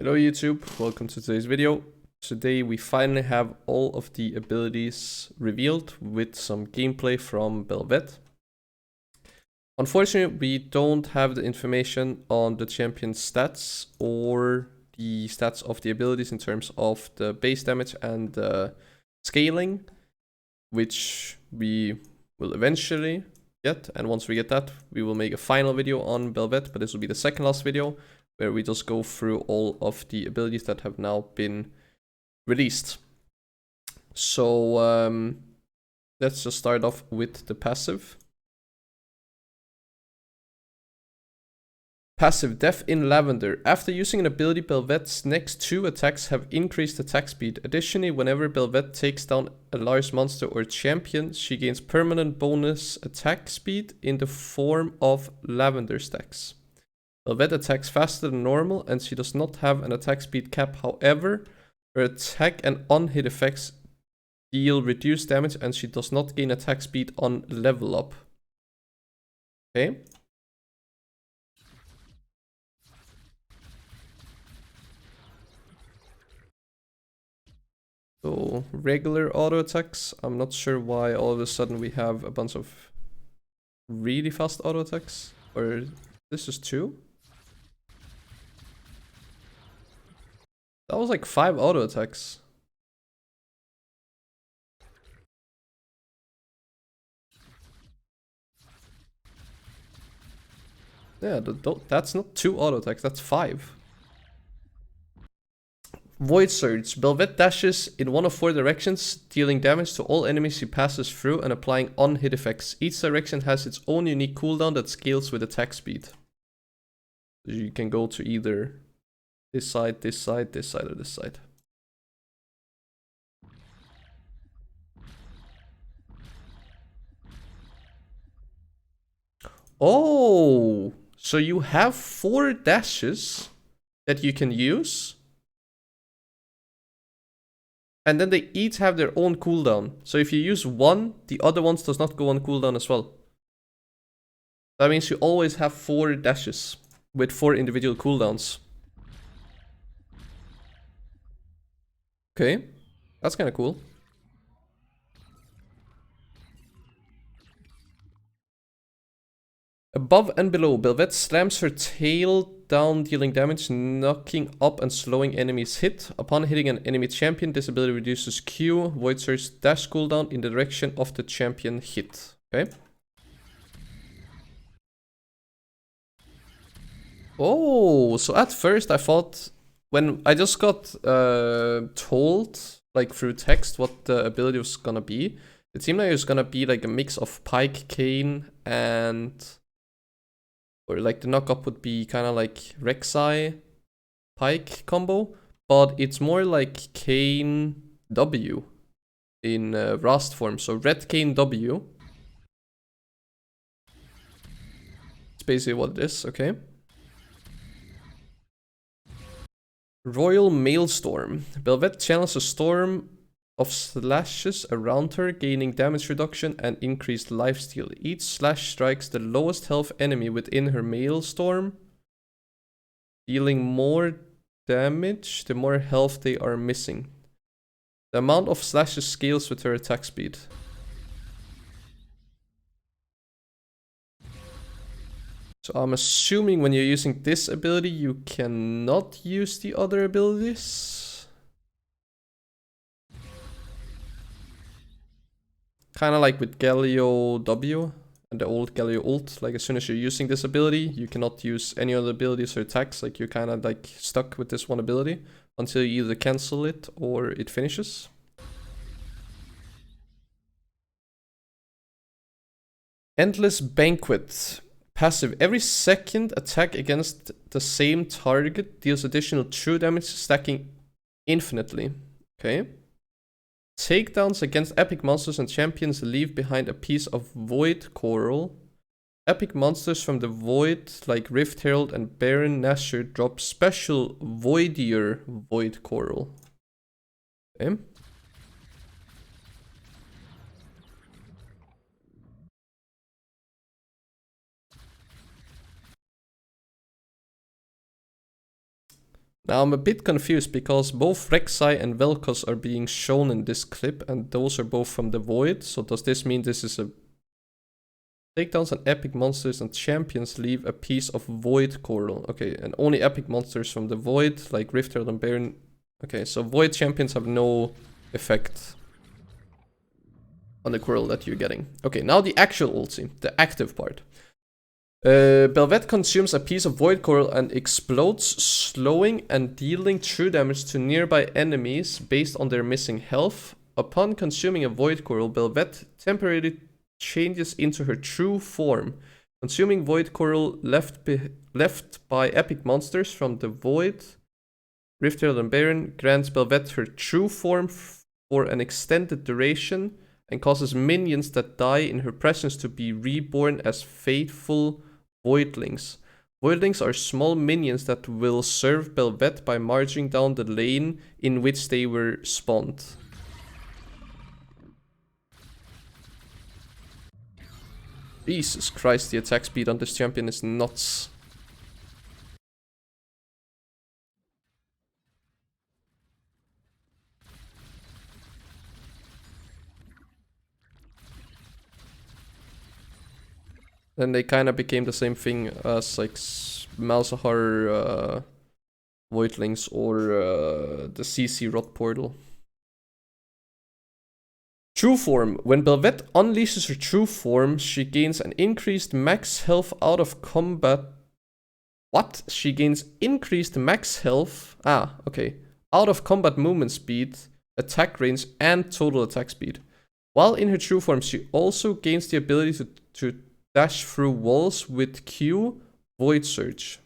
Hello YouTube, welcome to today's video. Today we finally have all of the abilities revealed with some gameplay from Bel Veth. Unfortunately, we don't have the information on the champion's stats or the stats of the abilities in terms of the base damage and the scaling, which we will eventually get. And once we get that, we will make a final video on Bel Veth, but this will be the second last video, where we just go through all of the abilities that have now been released. So let's just start off with the passive. Passive, Death in Lavender. After using an ability, Bel Veth's next 2 attacks have increased attack speed. Additionally, whenever Bel Veth takes down a large monster or champion, she gains permanent bonus attack speed in the form of Lavender stacks. Bel Veth attacks faster than normal and she does not have an attack speed cap. However, her attack and on-hit effects deal reduced damage and she does not gain attack speed on level up. Okay. So regular auto attacks. I'm not sure why all of a sudden we have a bunch of really fast auto attacks. Or this is 2. That was like 5 auto attacks. Yeah, that's not 2 auto attacks, that's 5. Void Surge. Bel Veth dashes in one of 4 directions, dealing damage to all enemies she passes through and applying on-hit effects. Each direction has its own unique cooldown that scales with attack speed. So you can go to either this side, this side, this side, or this side. Oh, so you have 4 dashes that you can use. And then they each have their own cooldown. So if you use one, the other ones does not go on cooldown as well. That means you always have 4 dashes with 4 individual cooldowns. Okay, that's kind of cool. Above and below, Bel Veth slams her tail down, dealing damage, knocking up and slowing enemies hit. Upon hitting an enemy champion, this ability reduces Q, Void Surge dash cooldown in the direction of the champion hit. Okay. Oh, so at first I thought, when I just got told, like through text, what the ability was gonna be, it seemed like it was gonna be like a mix of Pike, Cane, and... or like the knockup would be kind of like Rek'Sai, Pike combo, but it's more like Cane W in Rast form. So Red Cane W. It's basically what it is, okay. Royal Maelstrom. Bel Veth channels a storm of slashes around her, gaining damage reduction and increased lifesteal. Each slash strikes the lowest health enemy within her Maelstrom, dealing more damage the more health they are missing. The amount of slashes scales with her attack speed. So I'm assuming when you're using this ability, you cannot use the other abilities. Kind of like with Galio W and the old Galio ult. Like as soon as you're using this ability, you cannot use any other abilities or attacks. Like you're kind of like stuck with this one ability until you either cancel it or it finishes. Endless Banquet. Passive. Every second attack against the same target deals additional true damage, stacking infinitely. Okay. Takedowns against epic monsters and champions leave behind a piece of void coral. Epic monsters from the void, like Rift Herald and Baron Nashor, drop special voidier void coral. Okay. Now I'm a bit confused because both Rek'Sai and Vel'Koz are being shown in this clip, and those are both from the Void. So does this mean this is a takedowns on epic monsters and champions leave a piece of Void coral? Okay, and only epic monsters from the Void, like Rift Herald and Baron. Okay, so Void champions have no effect on the coral that you're getting. Okay, now the actual ulti, the active part. Bel Veth consumes a piece of Void Coral and explodes, slowing and dealing true damage to nearby enemies based on their missing health. Upon consuming a Void Coral, Bel Veth temporarily changes into her true form. Consuming Void Coral left by epic monsters from the Void, Rift Herald and Baron grants Bel Veth her true form for an extended duration and causes minions that die in her presence to be reborn as faithful Voidlings. Voidlings are small minions that will serve Bel Veth by marching down the lane in which they were spawned. Jesus Christ, the attack speed on this champion is nuts. Then they kind of became the same thing as like Malzahar Voidlings or the CC Rot Portal. True form. When Bel Veth unleashes her true form, she gains an increased max health out of combat. What? She gains increased max health. Ah, okay. Out of combat movement speed, attack range, and total attack speed. While in her true form, she also gains the ability to dash through walls with Q, Void Surge.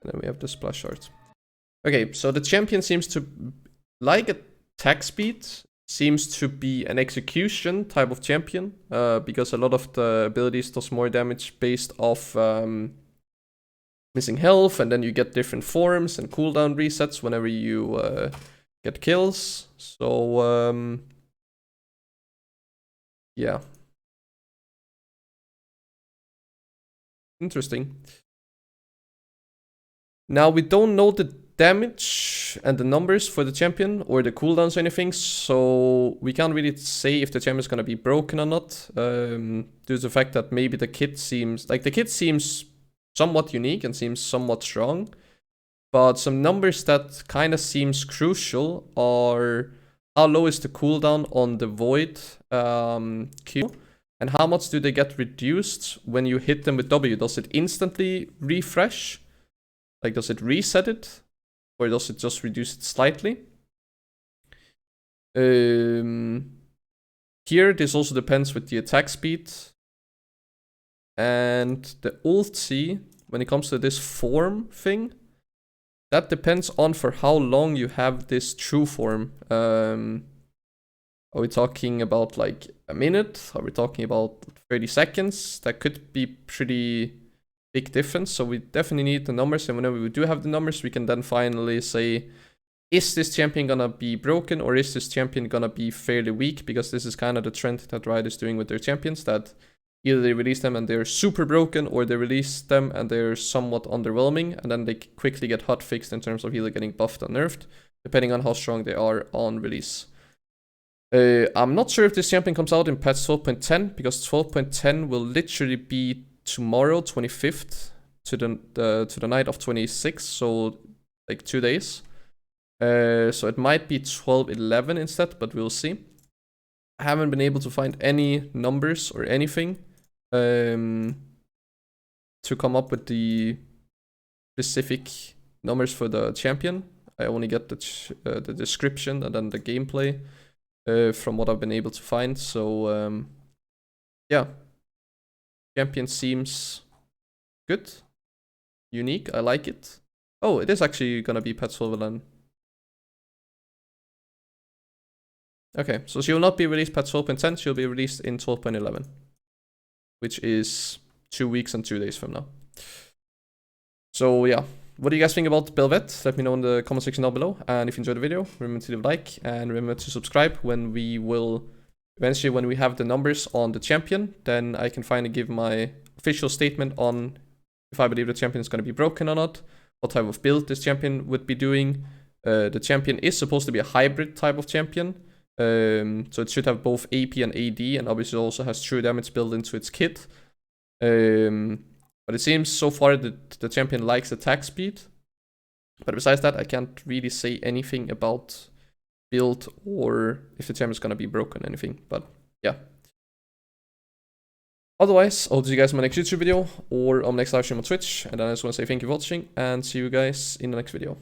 And then we have the splash art. Okay, so the champion seems to like attack speed, seems to be an execution type of champion, because a lot of the abilities does more damage based off missing health, and then you get different forms and cooldown resets whenever you get kills. So yeah, interesting. Now we don't know the damage and the numbers for the champion or the cooldowns or anything, so we can't really say if the champion is gonna be broken or not, due to the fact that maybe the kit seems somewhat unique and seems somewhat strong, but some numbers that kind of seems crucial are how low is the cooldown on the Void Q, and how much do they get reduced when you hit them with W? Does it instantly refresh? Like, does it reset it? Or does it just reduce it slightly? Here, this also depends with the attack speed. And the ulti, when it comes to this form thing, that depends on for how long you have this true form. Are we talking about like a minute? Are we talking about 30 seconds? That could be pretty big difference, so we definitely need the numbers, and whenever we do have the numbers, we can then finally say, is this champion gonna be broken or is this champion gonna be fairly weak? Because this is kind of the trend that Riot is doing with their champions, that either they release them and they're super broken, or they release them and they're somewhat underwhelming, and then they quickly get hotfixed in terms of either getting buffed or nerfed, depending on how strong they are on release. I'm not sure if this champion comes out in patch 12.10, because 12.10 will literally be tomorrow, 25th, to the night of 26th, so like 2 days. So it might be 12.11 instead, but we'll see. I haven't been able to find any numbers or anything to come up with the specific numbers for the champion. I only get the description and then the gameplay from what I've been able to find. So yeah. Champion seems good, unique, I like it. Oh, it is actually gonna be patch 12.11. Okay, so she will not be released patch 12.10, she'll be released in 12.11, which is 2 weeks and 2 days from now. So yeah, what do you guys think about Bel Veth? Let me know in the comment section down below. And if you enjoyed the video, remember to leave a like and remember to subscribe when we will eventually, when we have the numbers on the champion, then I can finally give my official statement on if I believe the champion is going to be broken or not, what type of build this champion would be doing. The champion is supposed to be a hybrid type of champion. So it should have both AP and AD, and obviously also has true damage built into its kit. But it seems so far that the champion likes attack speed. But besides that, I can't really say anything about build or if the champion is going to be broken or anything. But yeah. Otherwise, I'll see you guys in my next YouTube video or on my next live stream on Twitch. And then I just want to say thank you for watching and see you guys in the next video.